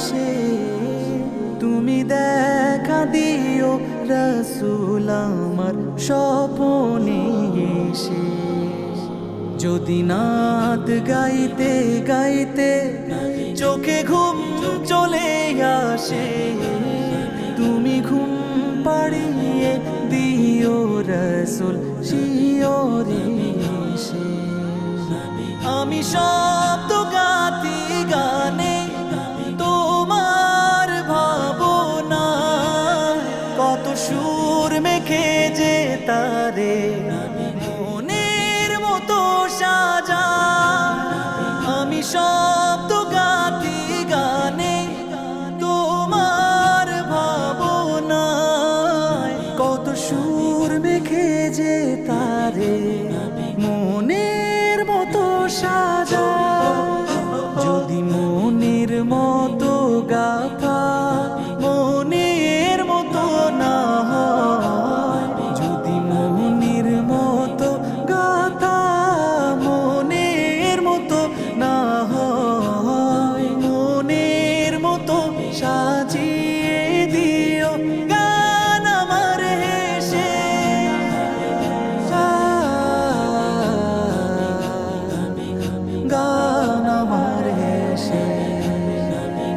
আসে, তুমি দেখা দিও রাসূল আমার স্বপনে এসে। যদি নাত গাইতে গাইতে চোখে ঘুম চলে আসে, তুমি ঘুম পাড়িয়ে দিও রাসূল শিয়রে এসে। আমি শব্দ গাতি গানে তোমার ভাবনা, কত সুর মেখে যে তারে মনের মতো সাজা। আমি শব্দ গাতি গানে তোমার ভাবনা, কত সুর মেখে যে তারে মনের মতো সাজা। যদি মনের মতো গাথা মনের মতো না হয়, যদি মনের মতো গাথা মনের মতো না হয়, মনের মতো সাজিয়ে দিও গান আমার হেসে। গান আমার হেসে।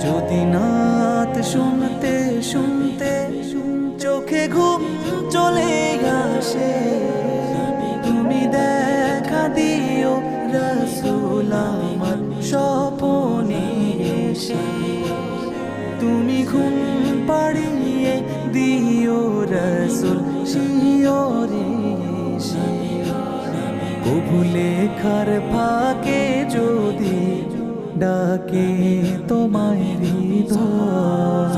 যদি নাত শুনতে শুনতে চোখে ঘুম চলে আসে, তুমি দেখা দিও রাসূল আমার স্বপনে এসে। তুমি ঘুম পাড়িয়ে দিও রাসূল শিয়রে এসে। কবু লেখার ফাঁকে যদি ডাকে তোমায় হৃদয়,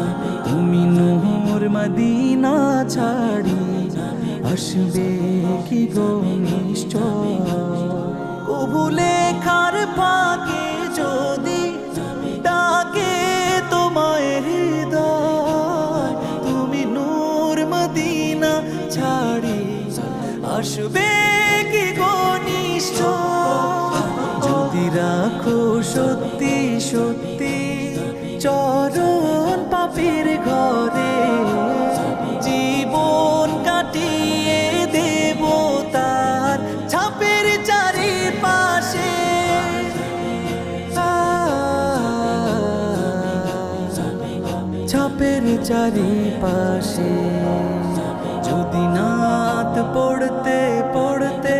তুমি নূর মদিনা ছাড়ি আসবে কি গো নিশ্চয়। কবু লেখার ফাঁকে যদি ডাকে তোমায় হৃদয়, তুমি নূর মদিনা ছাড়ি আসবে কি গো নিশ্চয়। যদি রাখো সত্যি সত্যি চরণ পাপীর ঘরে, জীবন কাটিয়ে দেব তার ছাপের চারিপাশে। ছাপের চারিপাশে। যদি নাত পড়তে পড়তে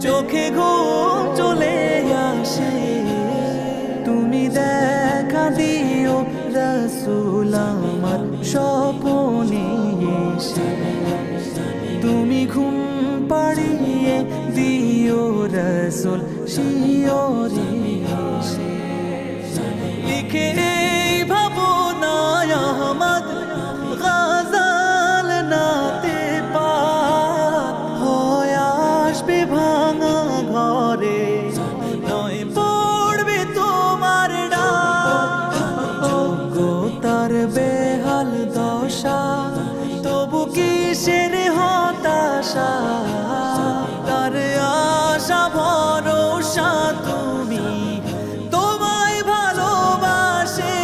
চোখে ঘুম চলে আসে, তুমি দেখা দিও রাসূল আমার স্বপনে এসে। তুমি ঘুম পাড়িয়ে দিও রাসূল শিয়রে এসে। লিখে ভাবনায় আহমদ গাজাল নাতে পাক হয় আসবে ভাঙা ঘরে, নয় পড়বে তোমার ডাক। যোগ্যতার বেহাল দশা তবু কিসের হতাশা, তার আশা ভরসা তুমি তোমায় ভালোবাসে।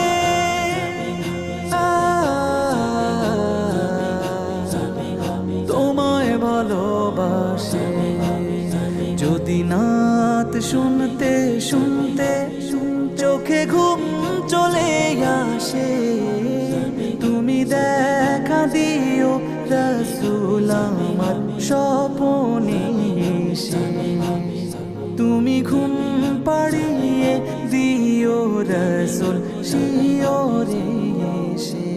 তোমায় ভালোবাসে। যদি নাত শুনতে শুনতে চোখে ঘুম চলে আসে, তুমি দেখা দিও রাসূল আমার স্বপনে এসে। তুমি ঘুম পাড়িয়ে দিও রাসূল শিয়রে এসে।